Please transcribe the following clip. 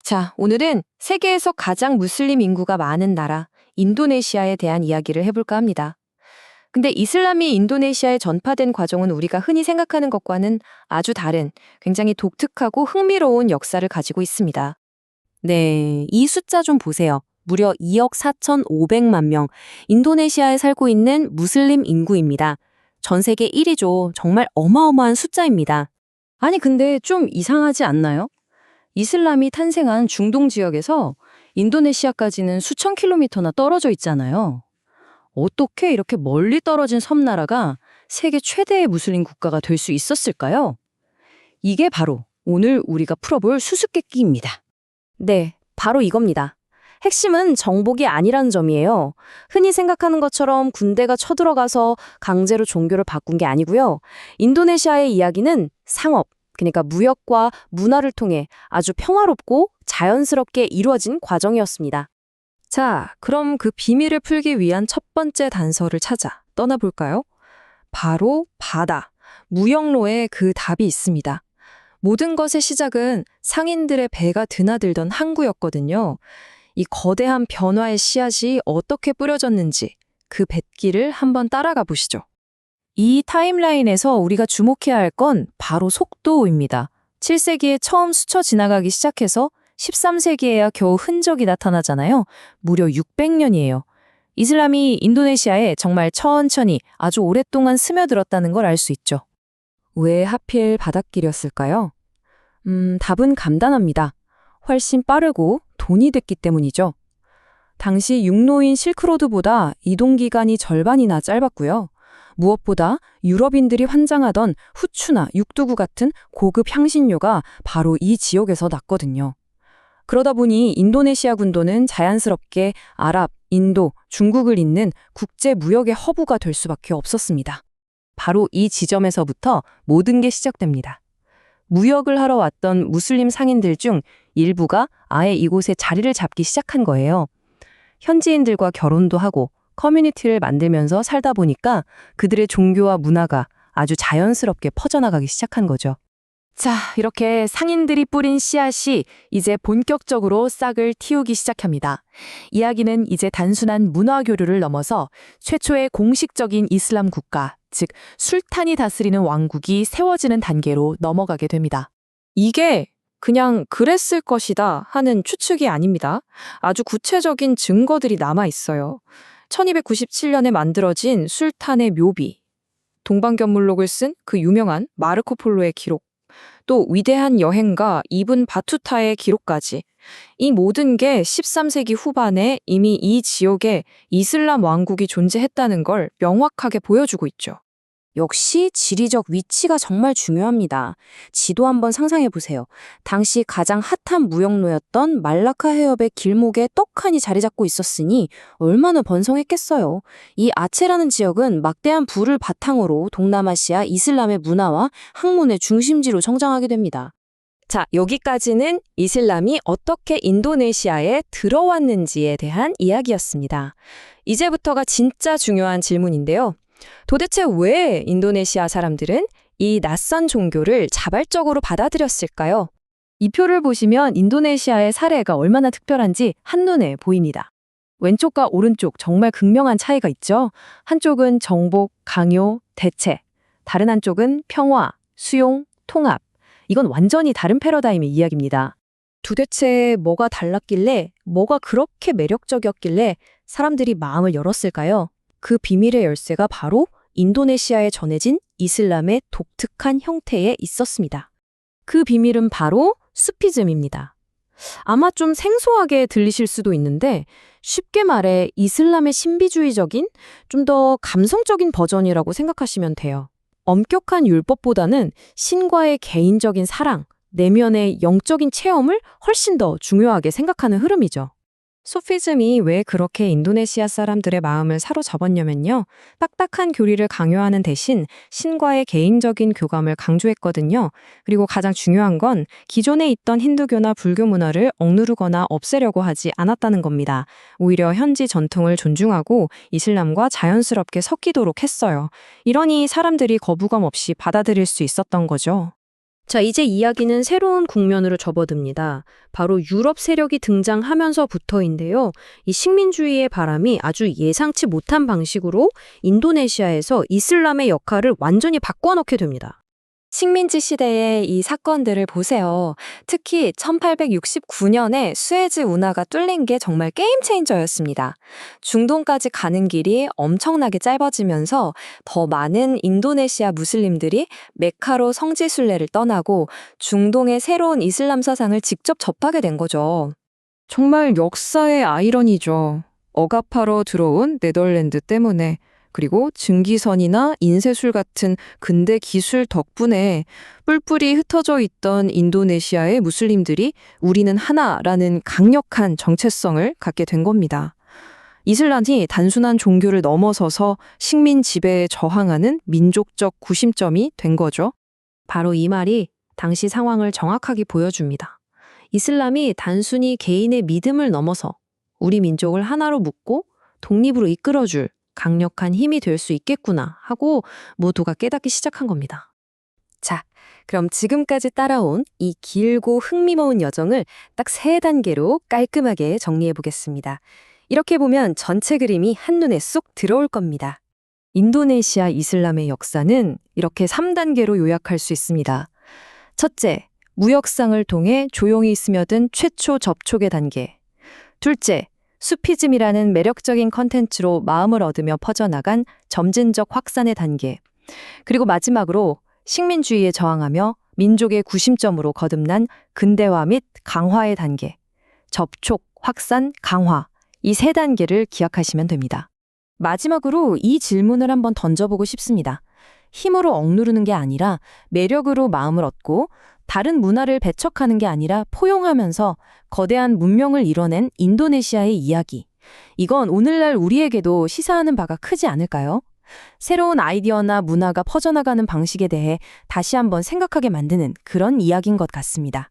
자, 오늘은 세계에서 가장 무슬림 인구가 많은 나라, 인도네시아에 대한 이야기를 해볼까 합니다. 근데 이슬람이 인도네시아에 전파된 과정은 우리가 흔히 생각하는 것과는 아주 다른 굉장히 독특하고 흥미로운 역사를 가지고 있습니다. 네, 이 숫자 좀 보세요. 무려 2억 4,500만 명, 인도네시아에 살고 있는 무슬림 인구입니다. 전 세계 1위죠. 정말 어마어마한 숫자입니다. 아니, 근데 좀 이상하지 않나요? 이슬람이 탄생한 중동 지역에서 인도네시아까지는 수천 킬로미터나 떨어져 있잖아요. 어떻게 이렇게 멀리 떨어진 섬나라가 세계 최대의 무슬림 국가가 될 수 있었을까요? 이게 바로 오늘 우리가 풀어볼 수수께끼입니다. 네, 바로 이겁니다. 핵심은 정복이 아니라는 점이에요. 흔히 생각하는 것처럼 군대가 쳐들어가서 강제로 종교를 바꾼 게 아니고요. 인도네시아의 이야기는 상업, 그러니까 무역과 문화를 통해 아주 평화롭고 자연스럽게 이루어진 과정이었습니다. 자, 그럼 그 비밀을 풀기 위한 첫 번째 단서를 찾아 떠나볼까요? 바로 바다, 무역로에 그 답이 있습니다. 모든 것의 시작은 상인들의 배가 드나들던 항구였거든요. 이 거대한 변화의 씨앗이 어떻게 뿌려졌는지 그 뱃길을 한번 따라가 보시죠. 이 타임라인에서 우리가 주목해야 할 건 바로 속도입니다. 7세기에 처음 스쳐 지나가기 시작해서 13세기에야 겨우 흔적이 나타나잖아요. 무려 600년이에요. 이슬람이 인도네시아에 정말 천천히 아주 오랫동안 스며들었다는 걸 알 수 있죠. 왜 하필 바닷길이었을까요? 답은 간단합니다. 훨씬 빠르고 돈이 됐기 때문이죠. 당시 육로인 실크로드보다 이동 기간이 절반이나 짧았고요. 무엇보다 유럽인들이 환장하던 후추나 육두구 같은 고급 향신료가 바로 이 지역에서 났거든요. 그러다 보니 인도네시아 군도는 자연스럽게 아랍, 인도, 중국을 잇는 국제 무역의 허브가 될 수밖에 없었습니다. 바로 이 지점에서부터 모든 게 시작됩니다. 무역을 하러 왔던 무슬림 상인들 중 일부가 아예 이곳에 자리를 잡기 시작한 거예요. 현지인들과 결혼도 하고 커뮤니티를 만들면서 살다 보니까 그들의 종교와 문화가 아주 자연스럽게 퍼져나가기 시작한 거죠. 자, 이렇게 상인들이 뿌린 씨앗이 이제 본격적으로 싹을 틔우기 시작합니다. 이야기는 이제 단순한 문화 교류를 넘어서 최초의 공식적인 이슬람 국가, 즉 술탄이 다스리는 왕국이 세워지는 단계로 넘어가게 됩니다. 이게 그냥 그랬을 것이다 하는 추측이 아닙니다. 아주 구체적인 증거들이 남아 있어요. 1297년에 만들어진 술탄의 묘비, 동방견물록을 쓴 그 유명한 마르코 폴로의 기록, 또 위대한 여행가 이븐 바투타의 기록까지 이 모든 게 13세기 후반에 이미 이 지역에 이슬람 왕국이 존재했다는 걸 명확하게 보여주고 있죠. 역시 지리적 위치가 정말 중요합니다. 지도 한번 상상해 보세요. 당시 가장 핫한 무역로였던 말라카 해협의 길목에 떡하니 자리 잡고 있었으니 얼마나 번성했겠어요. 이 아체라는 지역은 막대한 부를 바탕으로 동남아시아 이슬람의 문화와 학문의 중심지로 성장하게 됩니다. 자, 여기까지는 이슬람이 어떻게 인도네시아에 들어왔는지에 대한 이야기였습니다. 이제부터가 진짜 중요한 질문인데요. 도대체 왜 인도네시아 사람들은 이 낯선 종교를 자발적으로 받아들였을까요? 이 표를 보시면 인도네시아의 사례가 얼마나 특별한지 한눈에 보입니다. 왼쪽과 오른쪽 정말 극명한 차이가 있죠. 한쪽은 정복, 강요, 대체. 다른 한쪽은 평화, 수용, 통합. 이건 완전히 다른 패러다임의 이야기입니다. 도대체 뭐가 달랐길래, 뭐가 그렇게 매력적이었길래 사람들이 마음을 열었을까요? 그 비밀의 열쇠가 바로 인도네시아에 전해진 이슬람의 독특한 형태에 있었습니다. 그 비밀은 바로 수피즘입니다. 아마 좀 생소하게 들리실 수도 있는데 쉽게 말해 이슬람의 신비주의적인, 좀 더 감성적인 버전이라고 생각하시면 돼요. 엄격한 율법보다는 신과의 개인적인 사랑, 내면의 영적인 체험을 훨씬 더 중요하게 생각하는 흐름이죠. 소피즘이 왜 그렇게 인도네시아 사람들의 마음을 사로잡았냐면요. 딱딱한 교리를 강요하는 대신 신과의 개인적인 교감을 강조했거든요. 그리고 가장 중요한 건 기존에 있던 힌두교나 불교 문화를 억누르거나 없애려고 하지 않았다는 겁니다. 오히려 현지 전통을 존중하고 이슬람과 자연스럽게 섞이도록 했어요. 이러니 사람들이 거부감 없이 받아들일 수 있었던 거죠. 자, 이제 이야기는 새로운 국면으로 접어듭니다. 바로 유럽 세력이 등장하면서부터인데요. 이 식민주의의 바람이 아주 예상치 못한 방식으로 인도네시아에서 이슬람의 역할을 완전히 바꿔놓게 됩니다. 식민지 시대의 이 사건들을 보세요. 특히 1869년에 수에즈 운하가 뚫린 게 정말 게임 체인저였습니다. 중동까지 가는 길이 엄청나게 짧아지면서 더 많은 인도네시아 무슬림들이 메카로 성지순례를 떠나고 중동의 새로운 이슬람 사상을 직접 접하게 된 거죠. 정말 역사의 아이러니죠. 억압하러 들어온 네덜란드 때문에, 그리고 증기선이나 인쇄술 같은 근대 기술 덕분에 뿔뿔이 흩어져 있던 인도네시아의 무슬림들이 우리는 하나라는 강력한 정체성을 갖게 된 겁니다. 이슬람이 단순한 종교를 넘어서서 식민 지배에 저항하는 민족적 구심점이 된 거죠. 바로 이 말이 당시 상황을 정확하게 보여줍니다. 이슬람이 단순히 개인의 믿음을 넘어서 우리 민족을 하나로 묶고 독립으로 이끌어줄 강력한 힘이 될 수 있겠구나 하고 모두가 깨닫기 시작한 겁니다. 자, 그럼 지금까지 따라온 이 길고 흥미로운 여정을 딱 3단계로 깔끔하게 정리해 보겠습니다. 이렇게 보면 전체 그림이 한눈에 쏙 들어올 겁니다. 인도네시아 이슬람의 역사는 이렇게 3단계로 요약할 수 있습니다. 첫째, 무역상을 통해 조용히 스며든 최초 접촉의 단계. 둘째, 수피즘이라는 매력적인 컨텐츠로 마음을 얻으며 퍼져나간 점진적 확산의 단계. 그리고 마지막으로 식민주의에 저항하며 민족의 구심점으로 거듭난 근대화 및 강화의 단계. 접촉, 확산, 강화. 이 3단계를 기억하시면 됩니다. 마지막으로 이 질문을 한번 던져보고 싶습니다. 힘으로 억누르는 게 아니라 매력으로 마음을 얻고 다른 문화를 배척하는 게 아니라 포용하면서 거대한 문명을 이뤄낸 인도네시아의 이야기. 이건 오늘날 우리에게도 시사하는 바가 크지 않을까요? 새로운 아이디어나 문화가 퍼져나가는 방식에 대해 다시 한번 생각하게 만드는 그런 이야기인 것 같습니다.